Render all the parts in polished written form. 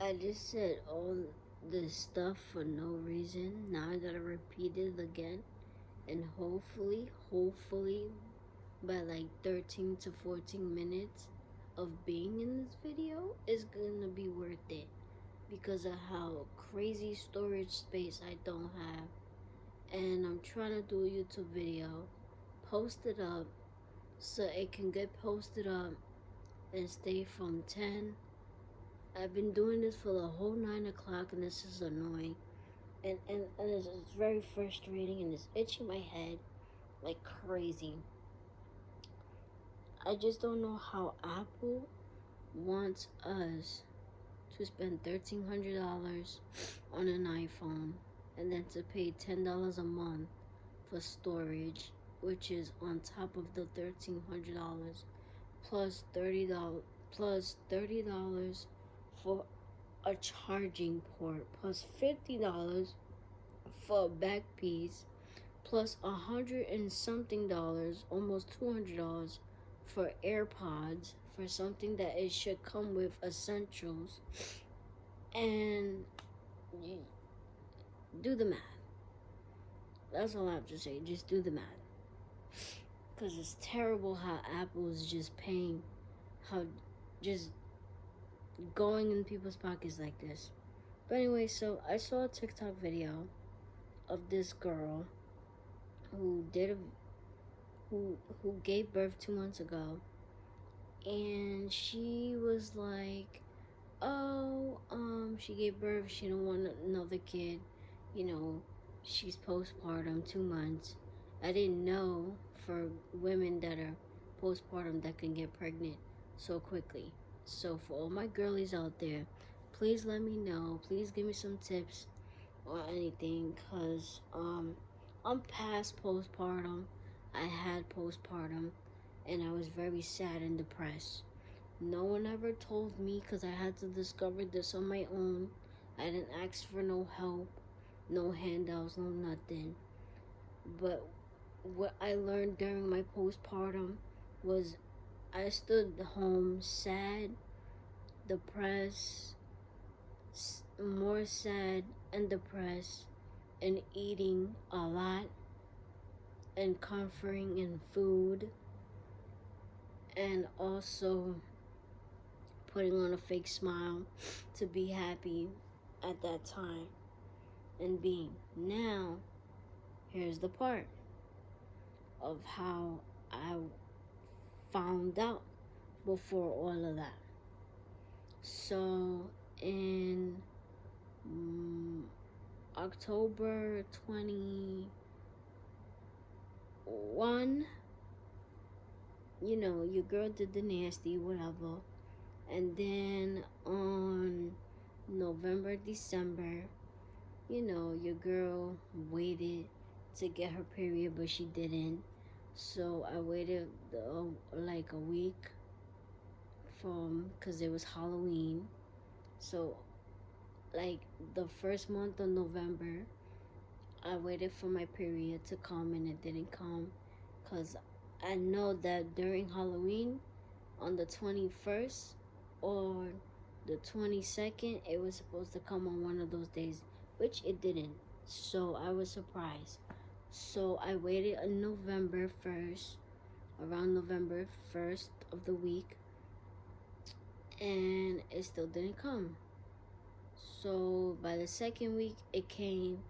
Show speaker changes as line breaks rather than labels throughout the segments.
I just said all this stuff for no reason. Now I gotta repeat it again. And hopefully, by like 13 to 14 minutes of being in this video is gonna be worth it because of how crazy storage space I don't have. And I'm trying to do a YouTube video, post it up so it can get posted up and stay from 10. I've been doing this for the whole 9 o'clock and this is annoying. And it's very frustrating and it's itching my head like crazy. I just don't know how Apple wants us to spend $1,300 on an iPhone and then to pay $10 a month for storage, which is on top of the $1,300 plus $30 for a charging port plus $50 for a back piece plus $100 and something dollars, almost $200 for AirPods for something that it should come with essentials. And do the math. That's all I have to say. Just do the math. Because it's terrible how Apple is just paying, how just going in people's pockets like this. But anyway, so I saw a TikTok video of this girl who gave birth 2 months ago, and she was like, she gave birth, she don't want another kid, she's postpartum, 2 months. I didn't know for women that are postpartum that can get pregnant so quickly. So for all my girlies out there, please let me know. Please give me some tips or anything, because I'm past postpartum. I had postpartum and I was very sad and depressed. No one ever told me, because I had to discover this on my own. I didn't ask for no help, no handouts, no nothing. But what I learned during my postpartum was I stood home sad, depressed, more sad and depressed, and eating a lot and comforting in food, and also putting on a fake smile to be happy at that time and being. Now, here's the part of how I found out before all of that. So in October 21, your girl did the nasty, whatever. And then on November, December, your girl waited to get her period, but she didn't. So I waited like a week because it was Halloween. So like the first month of November, I waited for my period to come and it didn't come, because I know that during Halloween on the 21st or the 22nd, it was supposed to come on one of those days, which it didn't. So I was surprised. So I waited on November 1st, around November 1st of the week, and it still didn't come. So by the second week, it came.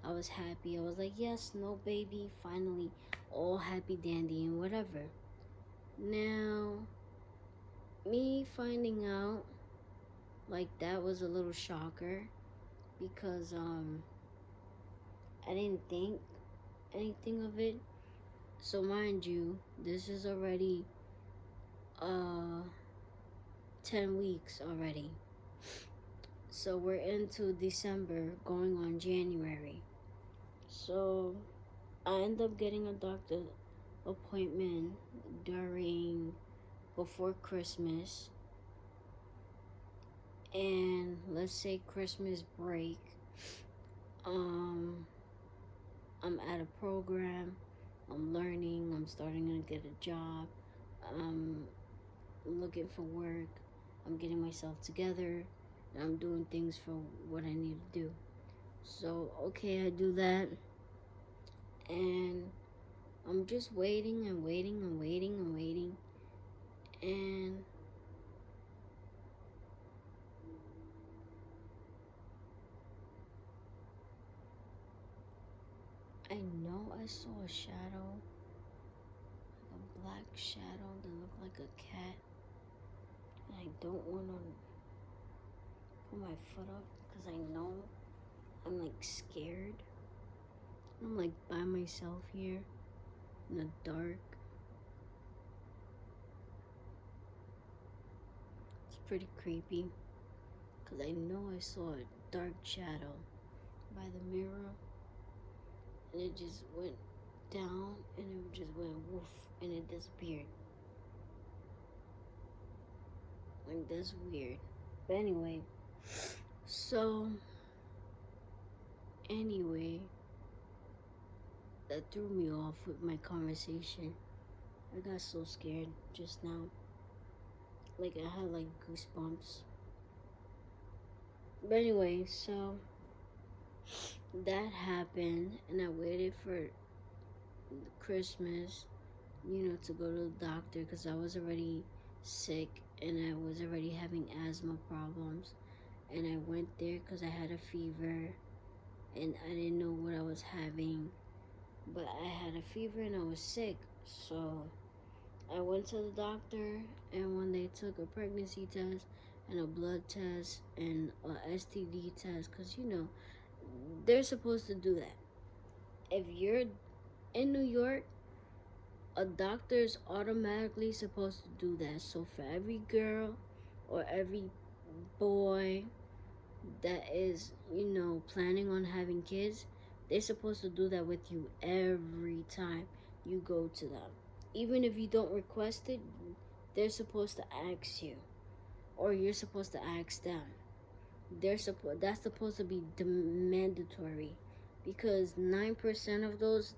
I was happy. I was like, yes, no baby, finally, all happy dandy and whatever. Now, me finding out like that was a little shocker, because I didn't think anything of it. So mind you, this is already 10 weeks already. So we're into December, going on January. So I end up getting a doctor appointment before Christmas. And let's say Christmas break, I'm at a program, I'm learning, I'm starting to get a job, I'm looking for work, I'm getting myself together, I'm doing things for what I need to do. So, okay, I do that. And I'm just waiting and waiting and waiting and waiting. And I know I saw a shadow, like a black shadow that looked like a cat. And I don't want to put my foot up because I know I'm like scared. I'm like by myself here in the dark. It's pretty creepy because I know I saw a dark shadow by the mirror, and it just went down and it just went woof and it disappeared. Like, that's weird. But anyway, so that threw me off with my conversation. I got so scared just now. Like, I had like goosebumps. But anyway, so that happened, and I waited for Christmas, to go to the doctor because I was already sick and I was already having asthma problems. And I went there because I had a fever and I didn't know what I was having. But I had a fever and I was sick. So I went to the doctor, and when they took a pregnancy test and a blood test and a STD test, because they're supposed to do that. If you're in New York, a doctor's automatically supposed to do that. So for every girl or every boy that is, planning on having kids, they're supposed to do that with you every time you go to them. Even if you don't request it, they're supposed to ask you, or you're supposed to ask them. That's supposed to be mandatory, because 9% of those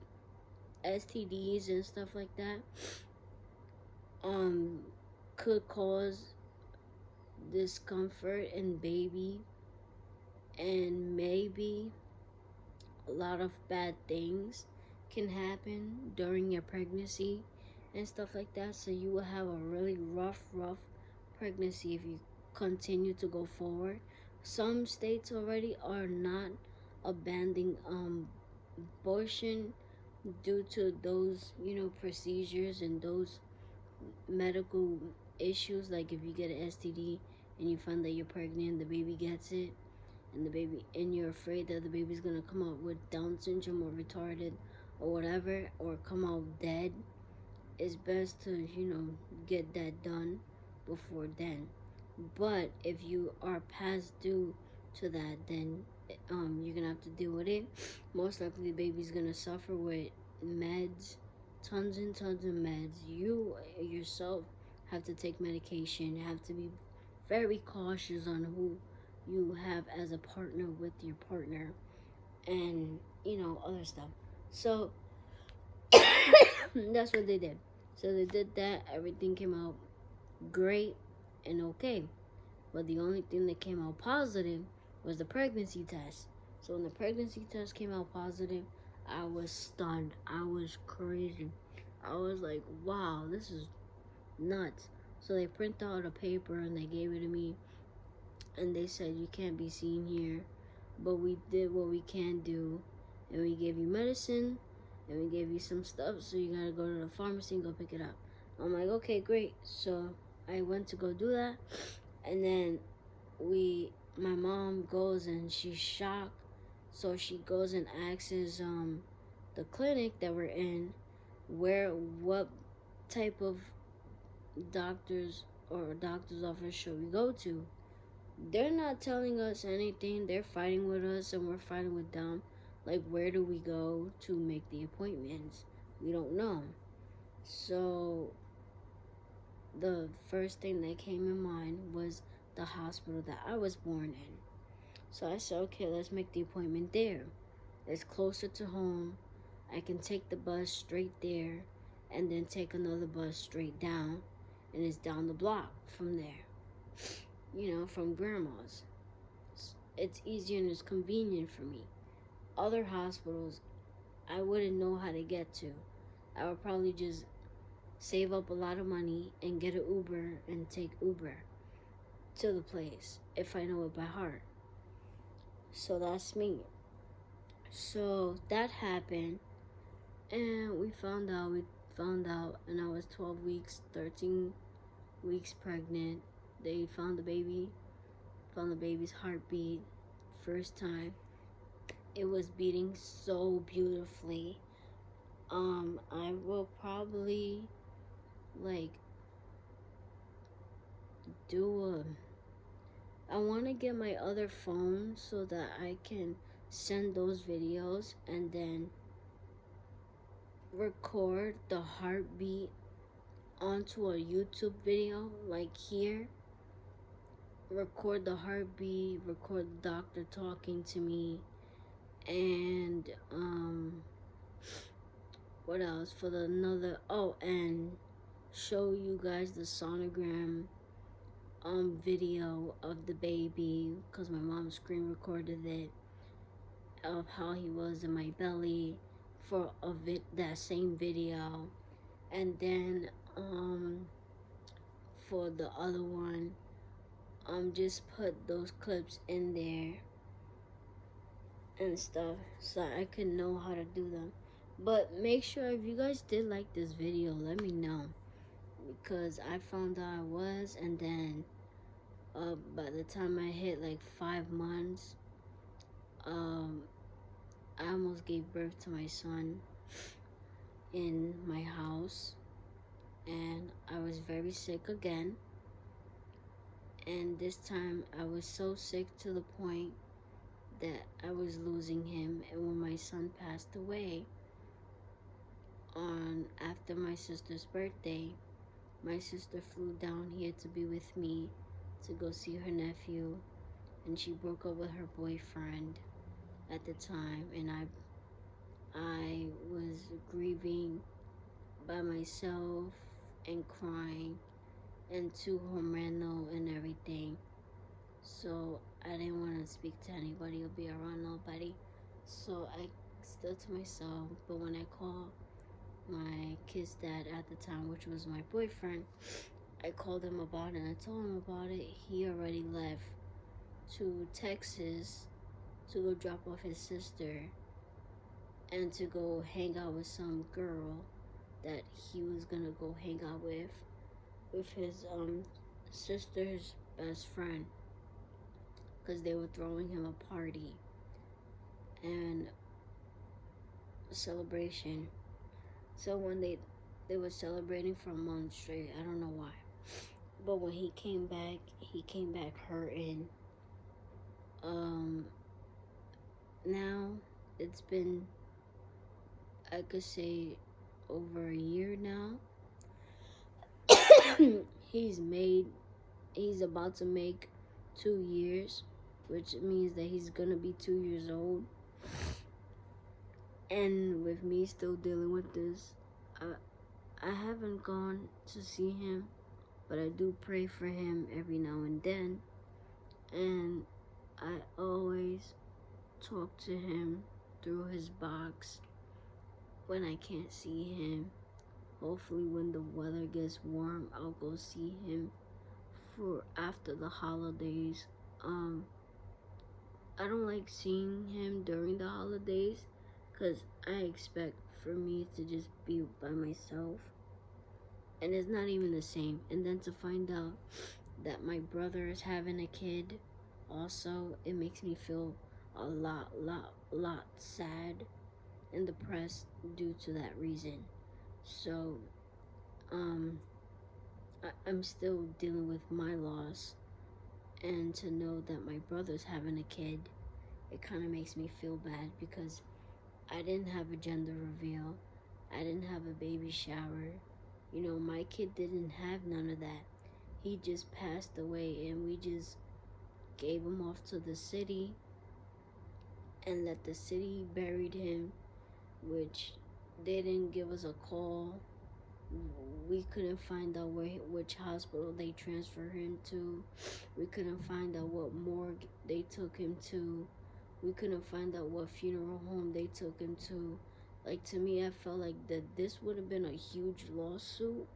STDs and stuff like that could cause discomfort in baby, and maybe a lot of bad things can happen during your pregnancy and stuff like that. So you will have a really rough pregnancy if you continue to go forward. Some states already are not abandoning abortion due to those, procedures and those medical issues. Like if you get an STD and you find that you're pregnant, the baby gets it, and you're afraid that the baby's gonna come out with Down syndrome or retarded or whatever, or come out dead, it's best to get that done before then. But if you are past due to that, then you're gonna have to deal with it. Most likely the baby's gonna suffer with meds, tons and tons of meds. You yourself have to take medication. You have to be very cautious on who you have as a partner with your partner, and other stuff. So that's what they did. So they did that. Everything came out great and okay. But the only thing that came out positive was the pregnancy test. So when the pregnancy test came out positive, I was stunned. I was crazy. I was like, wow, this is nuts. So they printed out a paper and they gave it to me, and they said, you can't be seen here, but we did what we can do, and we gave you medicine, and we gave you some stuff, so you gotta go to the pharmacy and go pick it up. I'm like, okay, great. So I went to go do that, and then my mom goes and she's shocked, so she goes and asks the clinic that we're in what type of doctors or doctor's office should we go to. They're not telling us anything. They're fighting with us and we're fighting with them. Like, where do we go to make the appointments? We don't know. So the first thing that came in mind was the hospital that I was born in. So I said, okay, let's make the appointment there. It's closer to home. I can take the bus straight there and then take another bus straight down, and it's down the block from there, from grandma's. it's easier and it's convenient for me. Other hospitals, I wouldn't know how to get to. I would probably just save up a lot of money and get an Uber and take Uber to the place if I know it by heart. So that's me. So that happened, and we found out, and I was 12 weeks, 13 weeks pregnant. They found the baby's heartbeat first time. It was beating so beautifully. I will probably like I want to get my other phone so that I can send those videos and then record the heartbeat onto a YouTube video, like here. Record the heartbeat, record the doctor talking to me, and what else for the another, and show you guys the sonogram video of the baby, because my mom screen recorded it, of how he was in my belly for that same video. And then for the other one, just put those clips in there and stuff so I could know how to do them. But make sure, if you guys did like this video, let me know, because I found out I was, and then by the time I hit like 5 months, I almost gave birth to my son in my house, and I was very sick again. And this time I was so sick to the point that I was losing him. And when my son passed away, after my sister's birthday, my sister flew down here to be with me to go see her nephew, and she broke up with her boyfriend at the time, and I was grieving by myself and crying and too hormonal and everything. So I didn't want to speak to anybody or be around nobody. So I stood to myself. But when I called my kid's dad at the time, which was my boyfriend, I called him about it and I told him about it. He already left to Texas to go drop off his sister and to go hang out with some girl that he was gonna go hang out with his sister's best friend, because they were throwing him a party and a celebration. So when they were celebrating for a month straight, I don't know why, but when he came back hurting. Now it's been, I could say, over a year now. He's about to make 2 years, which means that he's gonna be 2 years old. And with me still dealing with this, I haven't gone to see him, but I do pray for him every now and then. And I always talk to him through his box when I can't see him. Hopefully when the weather gets warm, I'll go see him for after the holidays. I don't like seeing him during the holidays, because I expect for me to just be by myself, and it's not even the same. And then to find out that my brother is having a kid also, it makes me feel a lot sad and depressed due to that reason. So I'm still dealing with my loss, and to know that my brother's having a kid, it kind of makes me feel bad, because I didn't have a gender reveal, I didn't have a baby shower. You know, my kid didn't have none of that. He just passed away, and we just gave him off to the city and let the city buried him, which they didn't give us a call. We couldn't find out which hospital they transferred him to. We couldn't find out what morgue they took him to. We couldn't find out what funeral home they took him to. Like, to me, I felt like that this would have been a huge lawsuit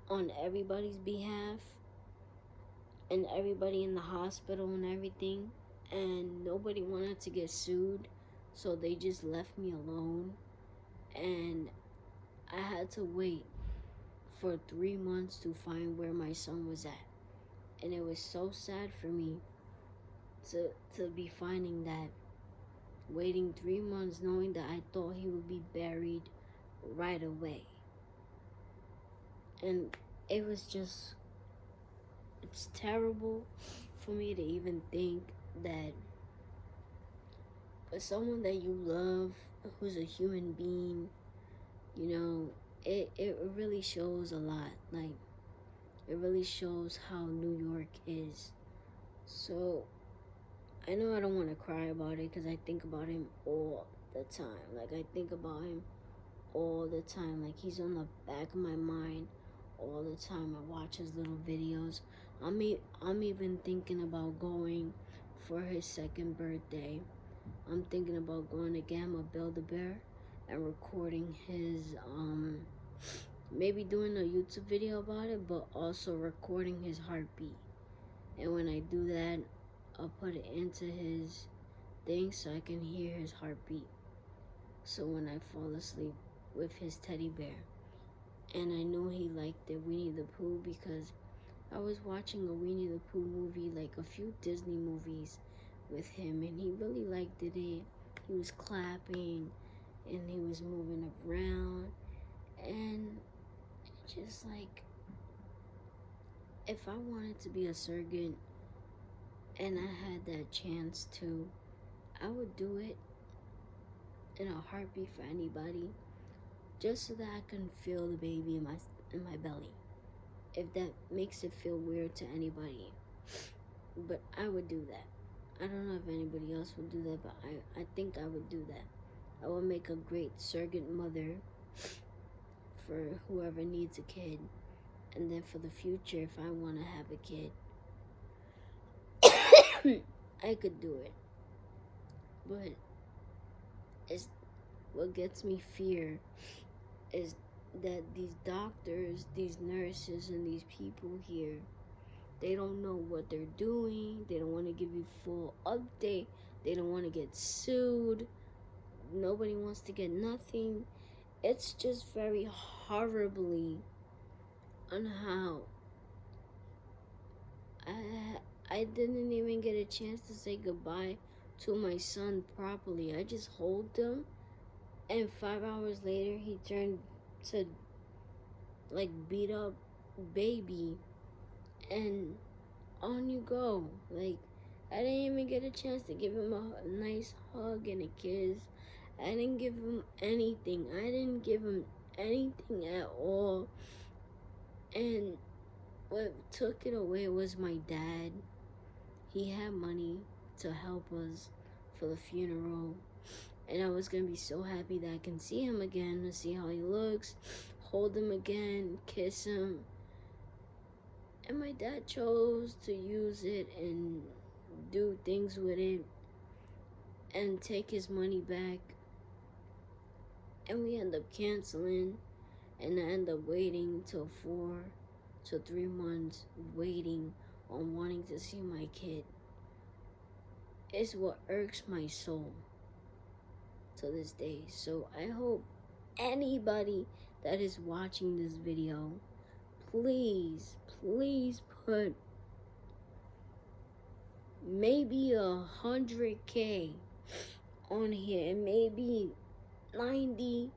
on everybody's behalf, and everybody in the hospital and everything, and nobody wanted to get sued, so they just left me alone. And I had to wait for 3 months to find where my son was at. And it was so sad for me to be finding that, waiting 3 months knowing that I thought he would be buried right away. And it was just, it's terrible for me to even think that someone that you love, who's a human being, you know, it really shows a lot. Like, it really shows how New York is. So, I know I don't want to cry about it because I think about him all the time. Like, I think about him all the time. Like, he's on the back of my mind all the time. I watch his little videos. I'm even thinking about going for his 2nd birthday. I'm thinking about going to Gamma Build-A-Bear and recording his, maybe doing a YouTube video about it, but also recording his heartbeat. And when I do that, I'll put it into his thing so I can hear his heartbeat. So when I fall asleep with his teddy bear. And I know he liked the Winnie the Pooh because I was watching a Winnie the Pooh movie, like a few Disney movies with him, and he really liked it. He was clapping and he was moving around, and just like, if I wanted to be a surrogate and I had that chance to, I would do it in a heartbeat for anybody, just so that I can feel the baby in my belly. If that makes it feel weird to anybody, but I would do that. I don't know if anybody else would do that, but I think I would do that. I would make a great surrogate mother for whoever needs a kid, and then for the future, if I want to have a kid, I could do it. But it's what gets me fear is that these doctors, these nurses, and these people here, they don't know what they're doing. They don't want to give you full update. They don't want to get sued. Nobody wants to get nothing. It's just very horribly on how I didn't even get a chance to say goodbye to my son properly. I just hold him, and 5 hours later he turned to like beat up baby, and on you go. Like, I didn't even get a chance to give him a nice hug and a kiss. I didn't give him anything. I didn't give him anything at all. And what took it away was my dad. He had money to help us for the funeral, and I was gonna be so happy that I can see him again, to see how he looks, hold him again, kiss him. And my dad chose to use it and do things with it and take his money back. And we end up canceling, and I end up waiting till 4 to 3 months waiting on wanting to see my kid. It's what irks my soul to this day. So I hope anybody that is watching this video, please put maybe 100K on here, and maybe 90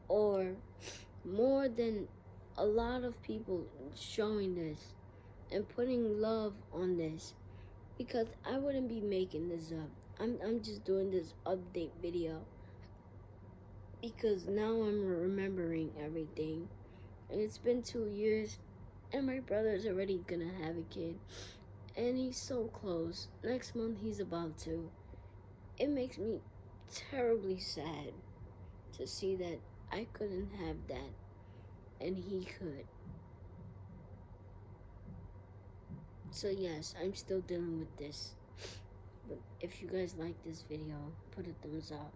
or more than a lot of people showing this and putting love on this, because I wouldn't be making this up. I'm just doing this update video because now I'm remembering everything, and it's been 2 years, and my brother's already gonna have a kid, and he's so close. Next month he's about to. It makes me terribly sad to see that I couldn't have that and he could. So yes, I'm still dealing with this. But if you guys like this video, put a thumbs up.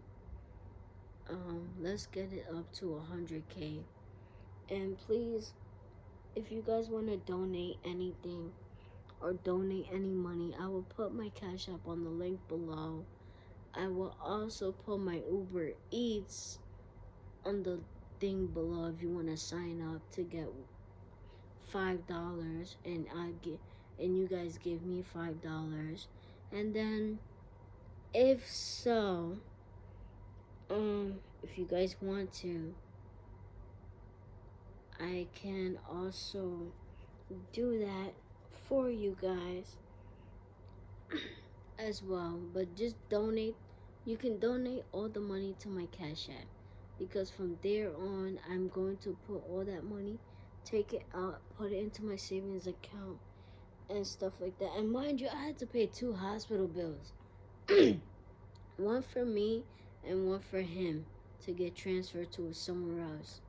Let's get it up to 100K. And please, if you guys want to donate anything or donate any money, I will put my Cash App on the link below. I will also put my Uber Eats on the thing below if you want to sign up to get $5 and you guys give me $5. And then if so, if you guys want to, I can also do that for you guys as well. But just donate. You can donate all the money to my Cash App, because from there on I'm going to put all that money, take it out, put it into my savings account and stuff like that. And mind you, I had to pay 2 hospital bills. One for me and one for him to get transferred to somewhere else.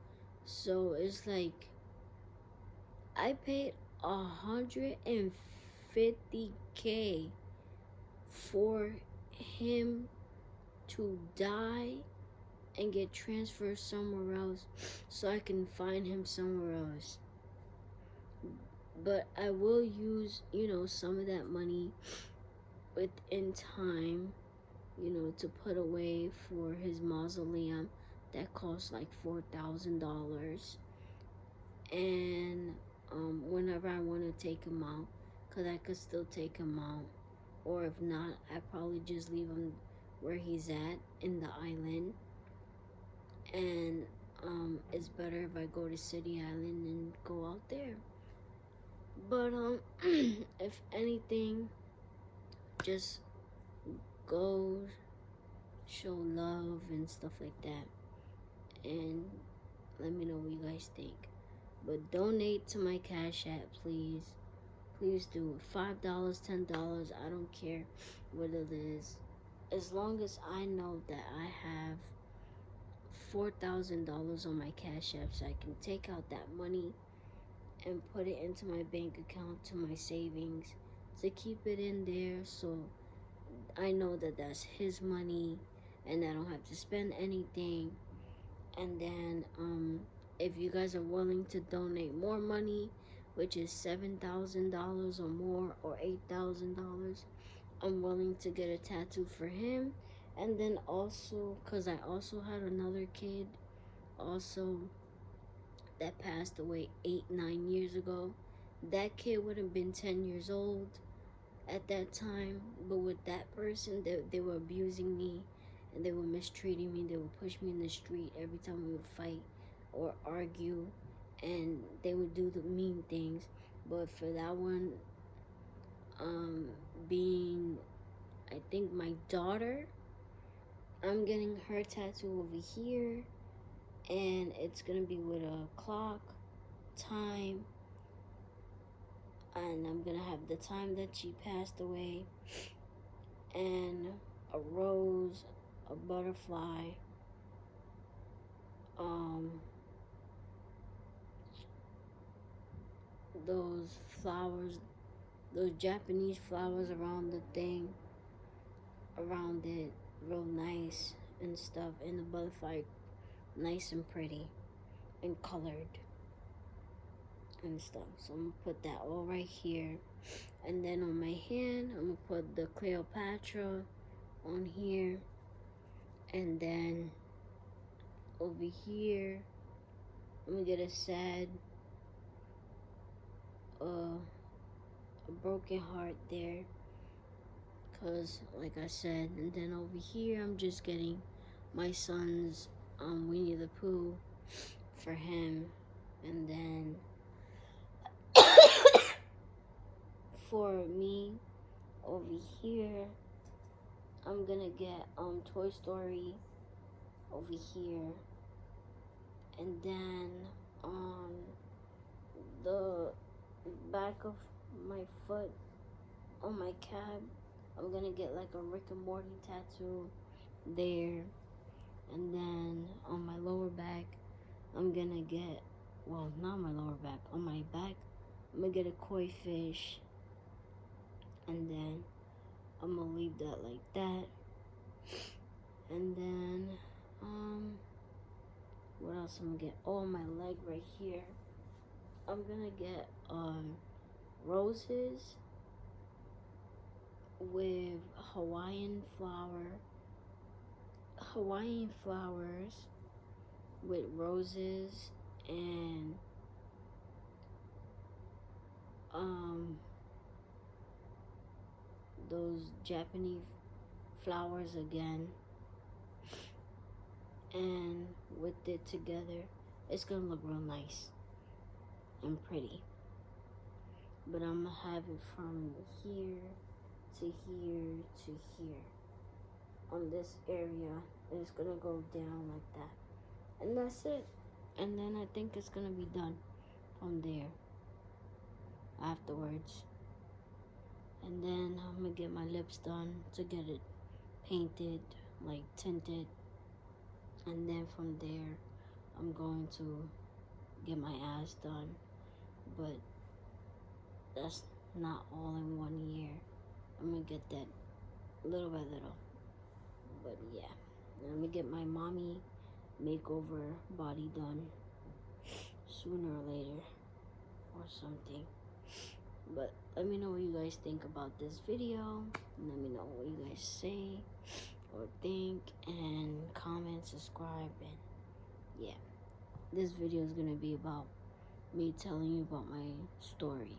So it's like I paid 150K for him to die and get transferred somewhere else so I can find him somewhere else. But I will use, some of that money within time, to put away for his mausoleum that costs like $4,000. And whenever I want to take him out, because I could still take him out. Or if not, I probably just leave him where he's at in the island. And it's better if I go to City Island and go out there. But if anything, just go show love and stuff like that, and let me know what you guys think. But donate to my Cash App, please. Please do. $5, $10, I don't care what it is. As long as I know that I have $4,000 on my Cash App, so I can take out that money and put it into my bank account, to my savings, to keep it in there, so I know that that's his money and I don't have to spend anything. And then if you guys are willing to donate more money, which is $7,000 or more, or $8,000, I'm willing to get a tattoo for him. And then also, because I also had another kid also that passed away 8-9 years ago. That kid would have been 10 years old at that time. But with that person, they were abusing me and they were mistreating me. They would push me in the street every time we would fight or argue, and they would do the mean things. But for that one, being, I think, my daughter, I'm getting her tattoo over here, and it's gonna be with a clock, time, and I'm gonna have the time that she passed away, and a rose, a butterfly, those flowers, those Japanese flowers around the thing, around it, real nice and stuff, and the butterfly nice and pretty and colored and stuff. So I'm gonna put that all right here. And then on my hand, I'm gonna put the Cleopatra on here. And then over here, I'm gonna get a sad, a broken heart there, cause like I said. And then over here, I'm just getting my son's Winnie the Pooh for him. And then for me over here, I'm gonna get Toy Story over here. And then on the back of my foot, on my cab, I'm gonna get like a Rick and Morty tattoo. there. And then on my lower back, I'm gonna get, well, not my lower back, on my back, I'm gonna get a koi fish. And then I'm gonna leave that like that. And then, what else I'm gonna get? Oh, my leg right here. I'm gonna get roses with Hawaiian flowers with roses and those Japanese flowers again, and with it together, it's gonna look real nice and pretty. But I'm gonna have it from here to here to here on this area, and it's gonna go down like that, and that's it. And then I think it's gonna be done from there afterwards. And then I'm gonna get my lips done to get it painted, like tinted. And then from there, I'm going to get my ass done. But that's not all in 1 year. I'm gonna get that little by little. But yeah, I'm gonna get my mommy makeover body done sooner or later or something. But let me know what you guys think about this video. Let me know what you guys say or think, and comment, subscribe, and yeah. This video is gonna be about me telling you about my story.